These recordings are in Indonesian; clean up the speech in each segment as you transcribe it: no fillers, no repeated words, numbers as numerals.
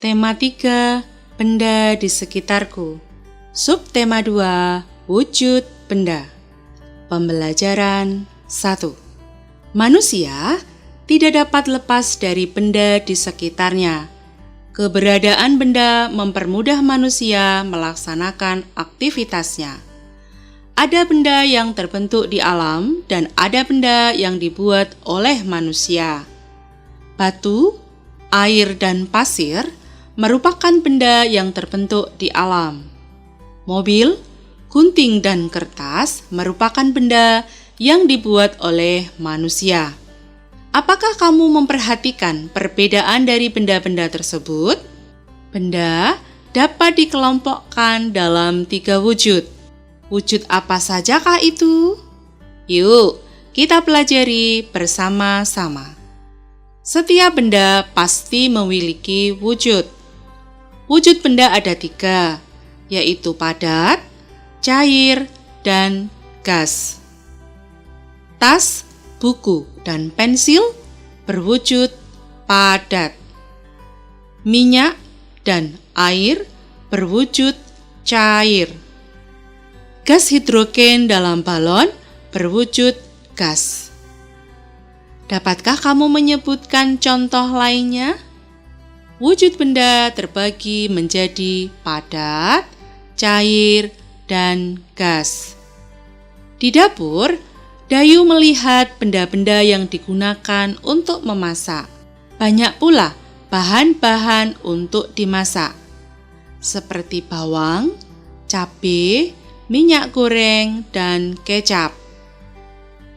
Tema 3, benda di sekitarku. Subtema 2, wujud benda. Pembelajaran 1. Manusia tidak dapat lepas dari benda di sekitarnya. Keberadaan benda mempermudah manusia melaksanakan aktivitasnya. Ada benda yang terbentuk di alam dan ada benda yang dibuat oleh manusia. Batu, air, dan pasir merupakan benda yang terbentuk di alam. Mobil, gunting, dan kertas merupakan benda yang dibuat oleh manusia. Apakah kamu memperhatikan perbedaan dari benda-benda tersebut? Benda dapat dikelompokkan dalam 3 wujud. Wujud apa sajakah itu? Yuk, kita pelajari bersama-sama. Setiap benda pasti memiliki wujud. Wujud benda ada 3, yaitu padat, cair, dan gas. Tas, buku, dan pensil berwujud padat. Minyak dan air berwujud cair. Gas hidrogen dalam balon berwujud gas. Dapatkah kamu menyebutkan contoh lainnya? Wujud benda terbagi menjadi padat, cair, dan gas. Di dapur, Dayu melihat benda-benda yang digunakan untuk memasak. Banyak pula bahan-bahan untuk dimasak, seperti bawang, cabai, minyak goreng, dan kecap.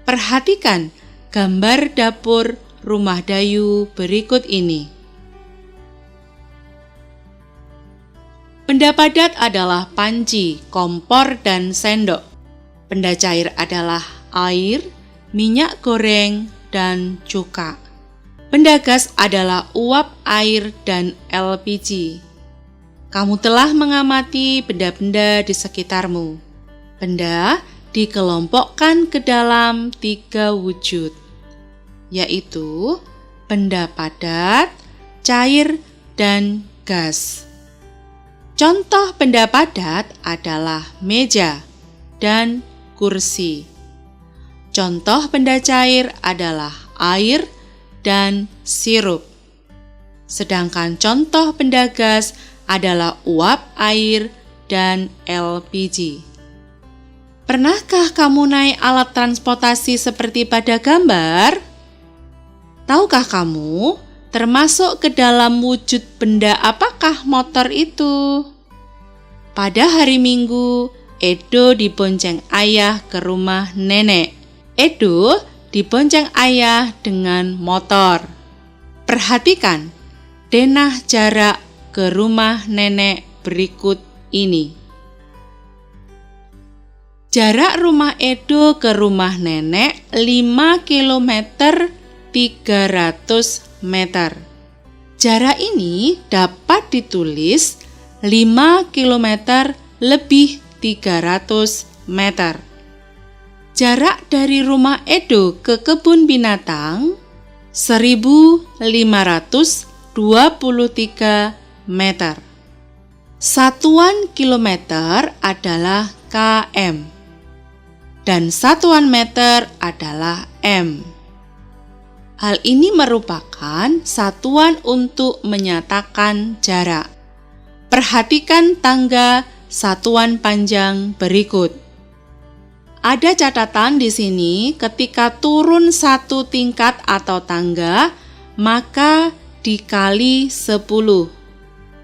Perhatikan gambar dapur rumah Dayu berikut ini. Benda padat adalah panci, kompor, dan sendok. Benda cair adalah air, minyak goreng, dan cuka. Benda gas adalah uap air dan LPG. Kamu telah mengamati benda-benda di sekitarmu. Benda dikelompokkan ke dalam 3 wujud, yaitu benda padat, cair, dan gas. Contoh benda padat adalah meja dan kursi. Contoh benda cair adalah air dan sirup. Sedangkan contoh benda gas adalah uap air dan LPG. Pernahkah kamu naik alat transportasi seperti pada gambar? Tahukah kamu termasuk ke dalam wujud benda apakah motor itu? Pada hari Minggu, Edo dibonceng ayah ke rumah nenek. Edo dibonceng ayah dengan motor. Perhatikan denah jarak ke rumah nenek berikut ini. Jarak rumah Edo ke rumah nenek 5 km 300 meter. Jarak ini dapat ditulis 5 km lebih 300 meter. Jarak dari rumah Edo ke kebun binatang 1523 meter. Satuan kilometer adalah km dan satuan meter adalah m. Hal ini merupakan satuan untuk menyatakan jarak. Perhatikan tangga satuan panjang berikut. Ada catatan di sini, ketika turun 1 tingkat atau tangga, maka dikali 10.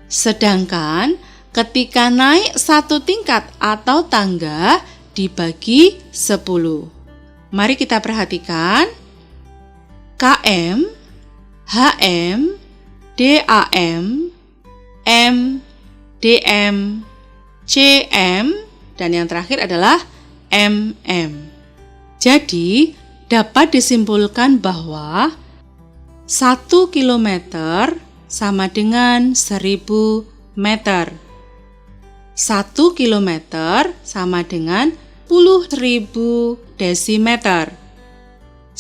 Sedangkan ketika naik 1 tingkat atau tangga, dibagi 10. Mari kita perhatikan. KM, HM, DAM, M, DM, CM, dan yang terakhir adalah MM. Jadi, dapat disimpulkan bahwa 1 kilometer sama dengan 1000 meter. 1 kilometer sama dengan 10.000 desimeter.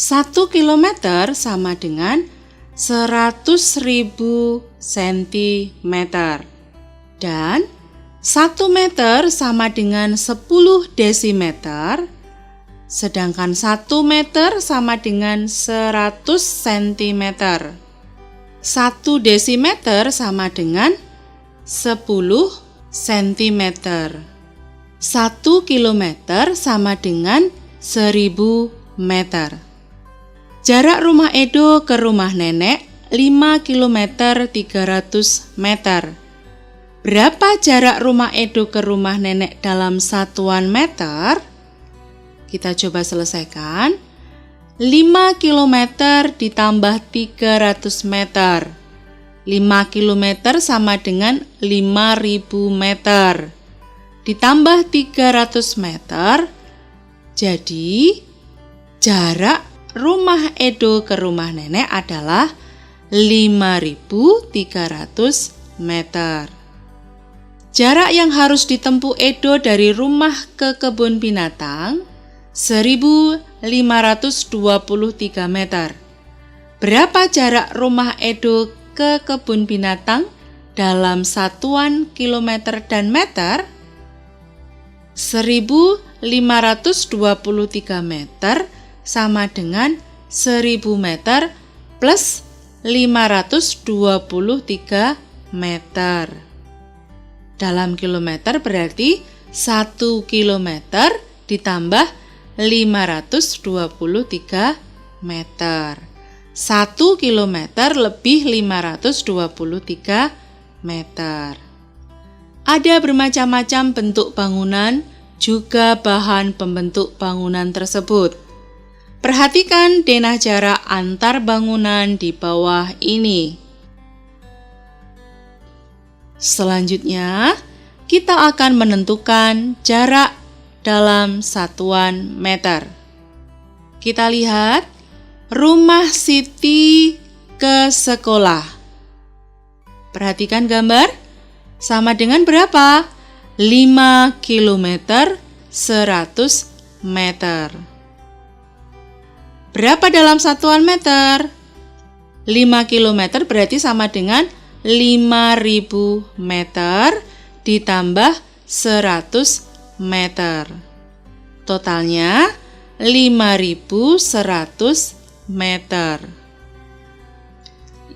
1 kilometer sama dengan 100.000 cm. Dan 1 meter sama dengan 10 desimeter, sedangkan 1 meter sama dengan 100 cm. 1 desimeter sama dengan 10 cm. 1 kilometer sama dengan 1000 meter. Jarak rumah Edo ke rumah nenek 5 km 300 meter. Berapa jarak rumah Edo ke rumah nenek dalam satuan meter? Kita coba selesaikan. 5 km ditambah 300 meter. 5 km sama dengan 5000 meter. Ditambah 300 meter, jadi jarak rumah Edo ke rumah nenek adalah 5300 meter. Jarak yang harus ditempuh Edo dari rumah ke kebun binatang 1523 meter. Berapa jarak rumah Edo ke kebun binatang dalam satuan kilometer dan meter? 1523 meter sama dengan 1000 meter plus 523 meter. Dalam kilometer berarti 1 kilometer ditambah 523 meter. 1 kilometer lebih 523 meter. Ada bermacam-macam bentuk bangunan, juga bahan pembentuk bangunan tersebut. Perhatikan denah jarak antar bangunan di bawah ini. Selanjutnya, kita akan menentukan jarak dalam satuan meter. Kita lihat rumah Siti ke sekolah. Perhatikan gambar. Sama dengan berapa? 5 km 100 meter. Berapa dalam satuan meter? 5 km berarti sama dengan 5000 meter ditambah 100 meter. Totalnya 5100 meter.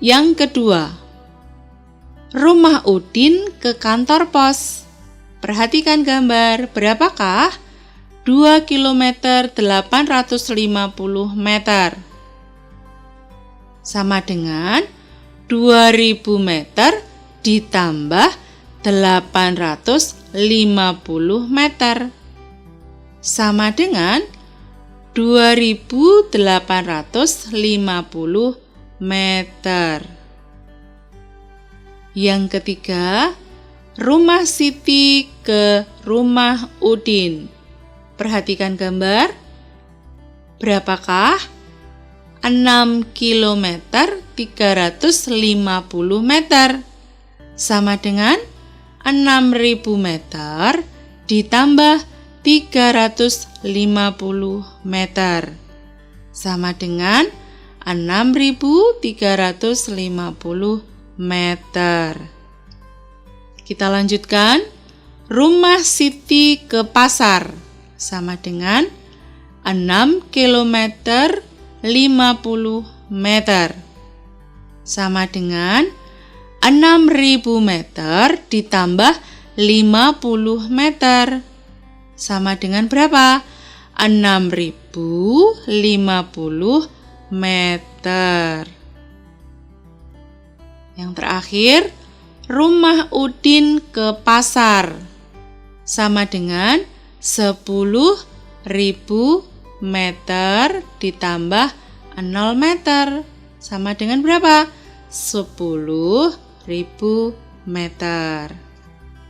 Yang kedua, rumah Udin ke kantor pos. Perhatikan gambar, berapakah? 2 km 850 meter. Sama dengan 2000 meter ditambah 850 meter. Sama dengan 2850 meter. Yang ketiga, rumah Siti ke rumah Udin. Perhatikan gambar. Berapakah? 6 km 350 meter. Sama dengan 6000 meter ditambah 350 meter. Sama dengan 6350 meter. Kita lanjutkan. Rumah Siti ke pasar sama dengan 6 km 50 meter. Sama dengan 6000 meter ditambah 50 meter. Sama dengan berapa? 6050 meter. Yang terakhir, rumah Udin ke pasar sama dengan 10.000 meter ditambah 0 meter. Sama dengan berapa? 10.000 meter.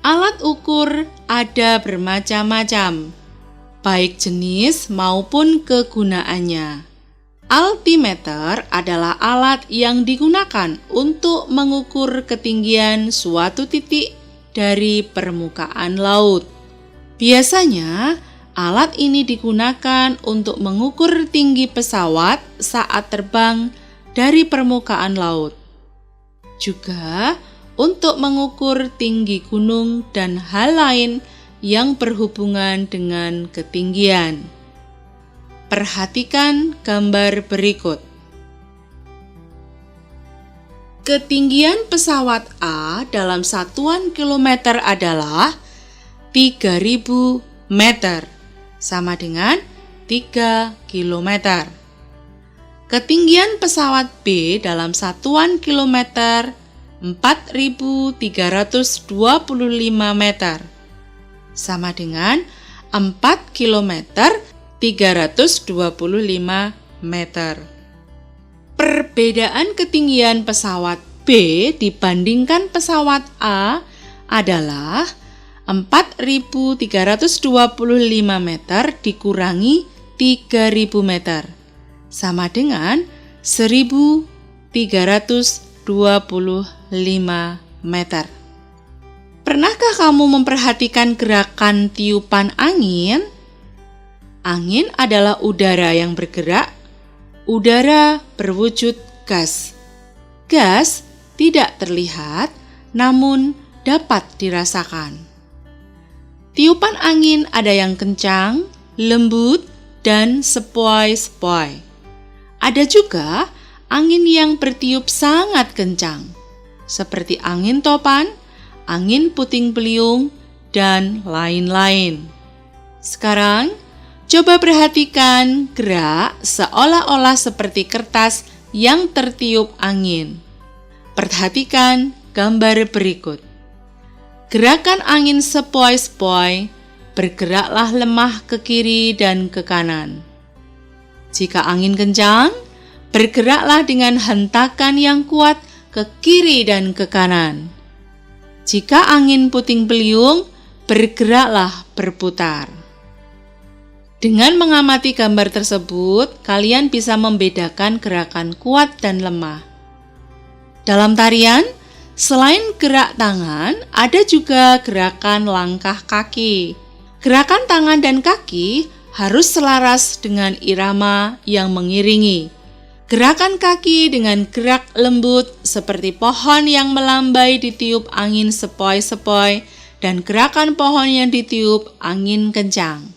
Alat ukur ada bermacam-macam, baik jenis maupun kegunaannya. Altimeter adalah alat yang digunakan untuk mengukur ketinggian suatu titik dari permukaan laut. Biasanya, alat ini digunakan untuk mengukur tinggi pesawat saat terbang dari permukaan laut. Juga untuk mengukur tinggi gunung dan hal lain yang berhubungan dengan ketinggian. Perhatikan gambar berikut. Ketinggian pesawat A dalam satuan kilometer adalah 3.000 meter, sama dengan 3 kilometer. Ketinggian pesawat B dalam satuan kilometer 4.325 meter, sama dengan 4 kilometer 325 meter. Perbedaan ketinggian pesawat B dibandingkan pesawat A adalah 4.325 meter dikurangi 3.000 meter, sama dengan 1.325 meter. Pernahkah kamu memperhatikan gerakan tiupan angin? Angin adalah udara yang bergerak. Udara berwujud gas. Gas tidak terlihat, namun dapat dirasakan. Tiupan angin ada yang kencang, lembut, dan sepoi-sepoi. Ada juga angin yang bertiup sangat kencang, seperti angin topan, angin puting beliung, dan lain-lain. Sekarang, coba perhatikan gerak seolah-olah seperti kertas yang tertiup angin. Perhatikan gambar berikut. Gerakan angin sepoi-sepoi, bergeraklah lemah ke kiri dan ke kanan. Jika angin kencang, bergeraklah dengan hentakan yang kuat ke kiri dan ke kanan. Jika angin puting beliung, bergeraklah berputar. Dengan mengamati gambar tersebut, kalian bisa membedakan gerakan kuat dan lemah. Dalam tarian, selain gerak tangan, ada juga gerakan langkah kaki. Gerakan tangan dan kaki harus selaras dengan irama yang mengiringi. Gerakan kaki dengan gerak lembut seperti pohon yang melambai ditiup angin sepoi-sepoi dan gerakan pohon yang ditiup angin kencang.